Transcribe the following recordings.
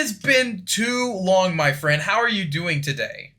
has been too long, my friend. How are you doing today?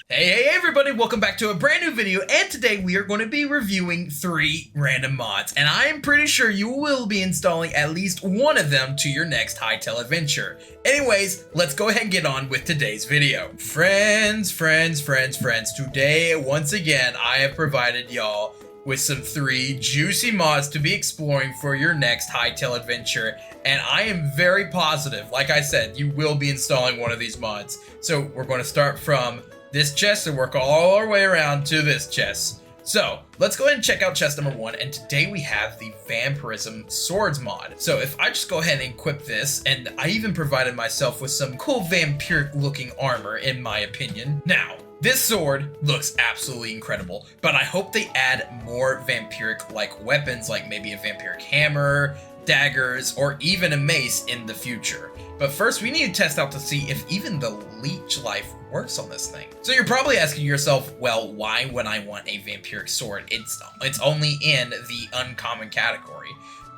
Hey everybody, welcome back to a brand new video, and today we are going to be reviewing 3 random mods, and I am pretty sure you will be installing at least one of them to your next Hytale adventure. Anyways, let's go ahead and get on with today's video. Friends, today, once again, I have provided y'all with some 3 juicy mods to be exploring for your next Hytale adventure, and I am very positive, like I said, you will be installing one of these mods. So we're going to start from this chest and work all our way around to this chest. So let's go ahead and check out chest number 1, and today we have the Vampirism Swords mod. So if I just go ahead and equip this, and I even provided myself with some cool vampiric looking armor in my opinion. Now, this sword looks absolutely incredible, but I hope they add more vampiric like weapons, like maybe a vampiric hammer, daggers, or even a mace in the future. But first we need to test out to see if even the leech life works on this thing. So you're probably asking yourself, well, why would I want a vampiric sword? It's only in the uncommon category.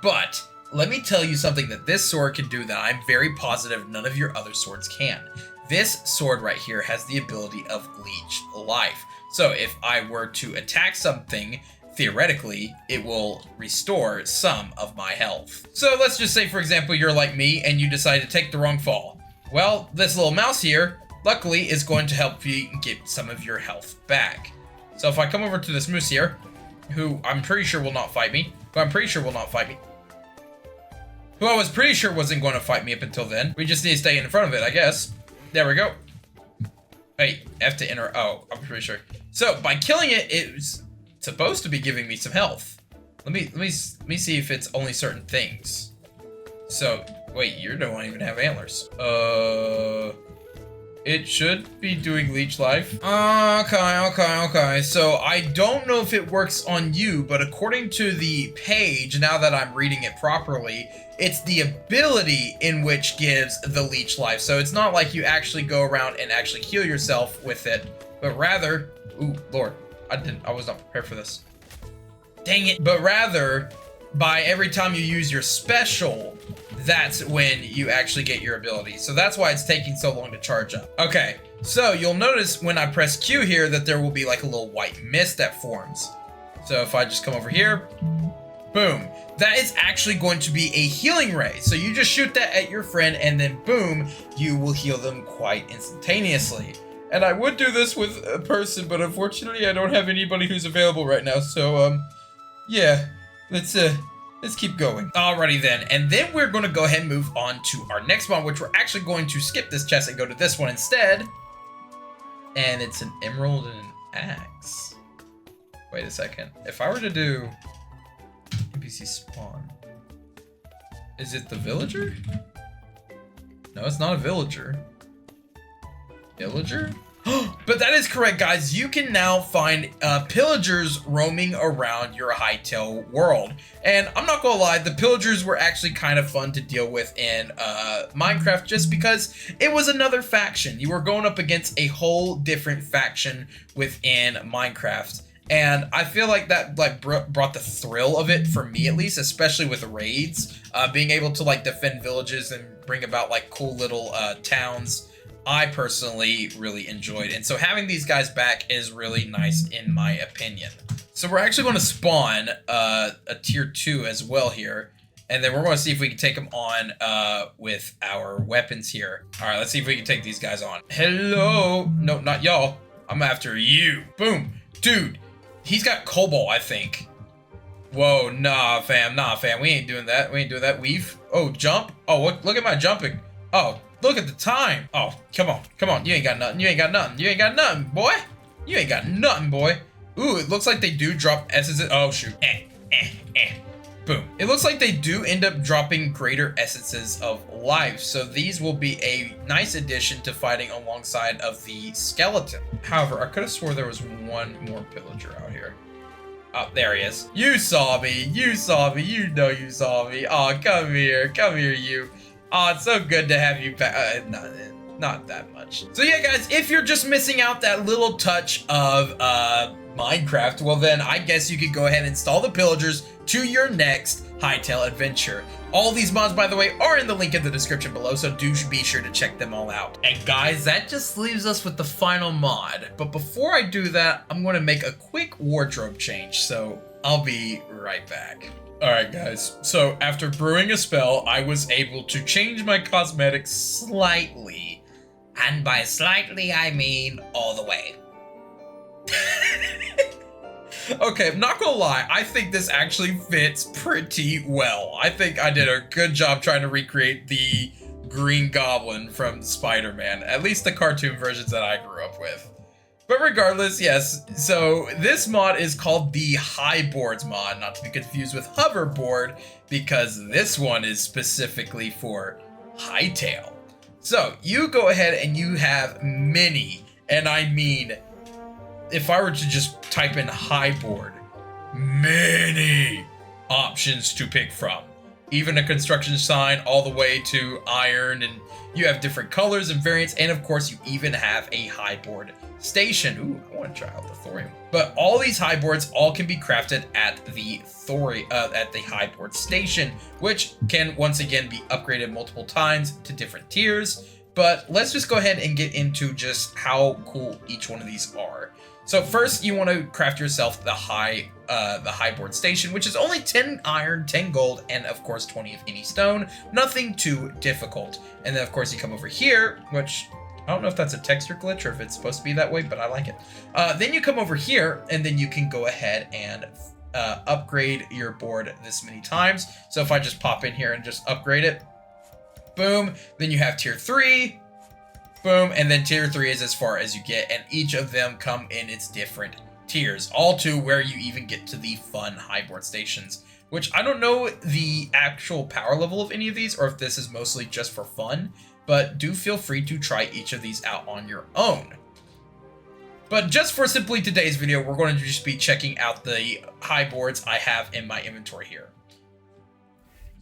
But let me tell you something that this sword can do that I'm very positive none of your other swords can. This sword right here has the ability of leech life. So if I were to attack something, theoretically, it will restore some of my health. So let's just say, for example, you're like me and you decide to take the wrong fall. Well, this little mouse here, luckily, is going to help you get some of your health back. So if I come over to this moose here, who I'm pretty sure will not fight me, who I was pretty sure wasn't going to fight me up until then. We just need to stay in front of it, I guess. There we go. Wait, F to enter. Oh, I'm pretty sure. So by killing it, it's supposed to be giving me some health. Let me see if it's only certain things. So wait, you don't even have antlers. It should be doing leech life. Okay. So I don't know if it works on you, but according to the page, now that I'm reading it properly, it's the ability in which gives the leech life. So it's not like you actually go around and actually heal yourself with it, but rather, ooh, Lord, I was not prepared for this. Dang it. But rather, by every time you use your special, that's when you actually get your ability. So that's why it's taking so long to charge up. Okay, so you'll notice when I press Q here that there will be like a little white mist that forms. So if I just come over here, boom, that is actually going to be a healing ray. So you just shoot that at your friend and then boom, you will heal them quite instantaneously. And I would do this with a person, but unfortunately I don't have anybody who's available right now. So yeah, let's keep going. Alrighty then, and then we're going to go ahead and move on to our next one, which we're actually going to skip this chest and go to this one instead. And it's an emerald and an axe. Wait a second. If I were to do NPC spawn, is it the villager? No, it's not a villager. Villager? But that is correct, guys. You can now find pillagers roaming around your Hytale world. And I'm not gonna lie, the pillagers were actually kind of fun to deal with in Minecraft just because it was another faction. You were going up against a whole different faction within Minecraft. And I feel like that brought the thrill of it for me, at least, especially with raids. Being able to like defend villages and bring about like cool little towns, I personally really enjoyed. And so having these guys back is really nice in my opinion. So we're actually going to spawn a tier 2 as well here. And then we're going to see if we can take them on with our weapons here. All right, let's see if we can take these guys on. Hello. No, not y'all. I'm after you. Boom. Dude, he's got cobalt, I think. Whoa, nah, fam. We ain't doing that. Weave. Oh, jump. Oh, look at my jumping. Oh, look at the time. Oh, come on. You ain't got nothing, boy. Ooh, it looks like they do drop essences. Oh, shoot. Boom. It looks like they do end up dropping greater essences of life. So these will be a nice addition to fighting alongside of the skeleton. However, I could have swore there was one more pillager out here. Oh, there he is. You saw me. You know you saw me. Oh, come here, you. Oh, it's so good to have you back. Not that much. So yeah, guys, if you're just missing out that little touch of Minecraft, well then I guess you could go ahead and install the pillagers to your next Hytale adventure. All these mods, by the way, are in the link in the description below, so do be sure to check them all out. And guys, that just leaves us with the final mod. But before I do that, I'm going to make a quick wardrobe change, so I'll be right back. Alright guys, so after brewing a spell, I was able to change my cosmetics slightly. And by slightly, I mean all the way. Okay, I'm not gonna lie, I think this actually fits pretty well. I think I did a good job trying to recreate the Green Goblin from Spider-Man, at least the cartoon versions that I grew up with. But regardless, yes, so this mod is called the Hyboard Mod, not to be confused with Hoverboard, because this one is specifically for Hytale. So you go ahead and you have many, and I mean, if I were to just type in Hyboard, many options to pick from. Even a construction sign all the way to iron, and you have different colors and variants, and of course you even have a Hyboard station. Ooh, I want to try out the thorium. But all these Hyboards all can be crafted at the Hyboard station, which can once again be upgraded multiple times to different tiers. But let's just go ahead and get into just how cool each one of these are. So first, you want to craft yourself the Hyboard station, which is only 10 iron, 10 gold, and of course 20 of any stone. Nothing too difficult. And then of course you come over here, which I don't know if that's a texture glitch or if it's supposed to be that way, but I like it. Then you come over here, and then you can go ahead and upgrade your board this many times. So if I just pop in here and just upgrade it, boom, then you have tier 3. Boom, and then tier 3 is as far as you get, and each of them come in its different tiers, all to where you even get to the fun Hyboard stations, which I don't know the actual power level of any of these, or if this is mostly just for fun, but do feel free to try each of these out on your own. But just for simply today's video, we're going to just be checking out the Hyboards I have in my inventory here.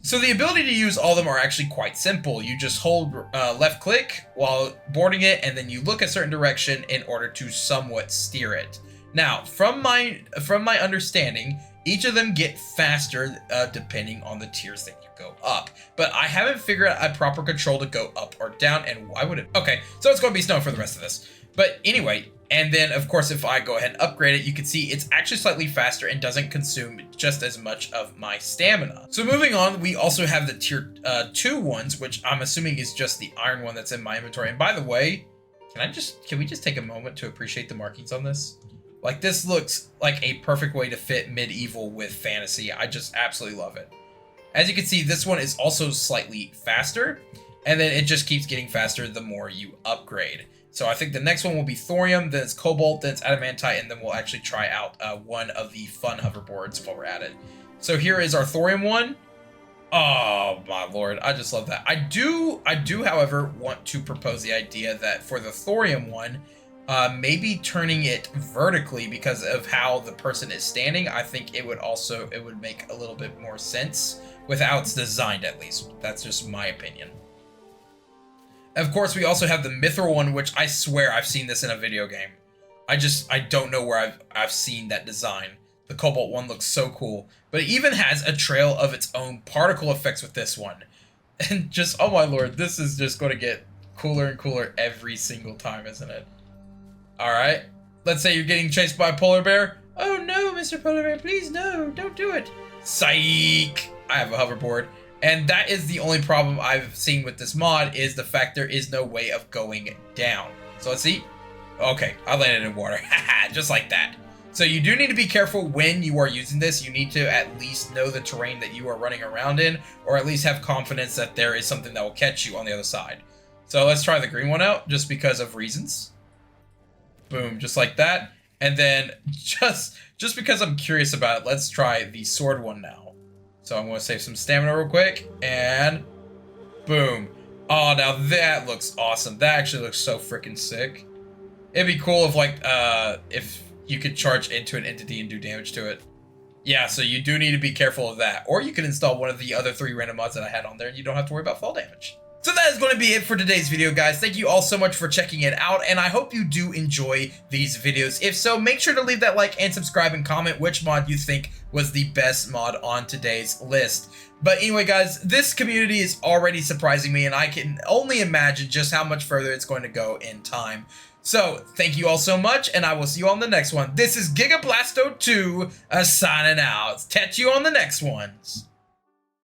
So the ability to use all of them are actually quite simple. You just hold left click while boarding it, and then you look a certain direction in order to somewhat steer it. Now, from my understanding, each of them get faster depending on the tiers that you go up. But I haven't figured out a proper control to go up or down, and why would it? Okay, so it's going to be snow for the rest of this. But anyway, and then of course if I go ahead and upgrade it, you can see it's actually slightly faster and doesn't consume just as much of my stamina. So moving on, we also have the tier 2 ones, which I'm assuming is just the iron one that's in my inventory. And by the way, can we just take a moment to appreciate the markings on this? Like, this looks like a perfect way to fit medieval with fantasy. I just absolutely love it. As you can see, this one is also slightly faster, and then it just keeps getting faster the more you upgrade. So I think the next one will be thorium, then it's cobalt, then it's adamantite, and then we'll actually try out one of the fun hoverboards while we're at it. So here is our thorium one. Oh my lord, I just love that. I do, however, want to propose the idea that for the thorium one, maybe turning it vertically because of how the person is standing. I think it would make a little bit more sense with how it's designed, at least. That's just my opinion. Of course, we also have the mithril one, which I swear I've seen this in a video game. I don't know where I've seen that design. The cobalt one looks so cool, but it even has a trail of its own particle effects with this one. And just, oh my lord, this is just going to get cooler and cooler every single time, isn't it? Alright, let's say you're getting chased by a polar bear. Oh no, Mr. Polar Bear, please no, don't do it. Psych! I have a hoverboard. And that is the only problem I've seen with this mod, is the fact there is no way of going down. So let's see. Okay, I landed in water. Haha, just like that. So you do need to be careful when you are using this. You need to at least know the terrain that you are running around in, or at least have confidence that there is something that will catch you on the other side. So let's try the green one out, just because of reasons. Boom, just like that. And then just because I'm curious about it, let's try the sword one now. So I'm going to save some stamina real quick, and boom. Oh, now that looks awesome. That actually looks so freaking sick. It'd be cool if, like, if you could charge into an entity and do damage to it. Yeah, so you do need to be careful of that. Or you can install one of the other 3 random mods that I had on there, and you don't have to worry about fall damage. So that is going to be it for today's video, guys. Thank you all so much for checking it out, and I hope you do enjoy these videos. If so, make sure to leave that like and subscribe and comment which mod you think was the best mod on today's list. But anyway, guys, this community is already surprising me, and I can only imagine just how much further it's going to go in time. So, thank you all so much, and I will see you on the next one. This is Gigablasto 2 signing out. Catch you on the next ones.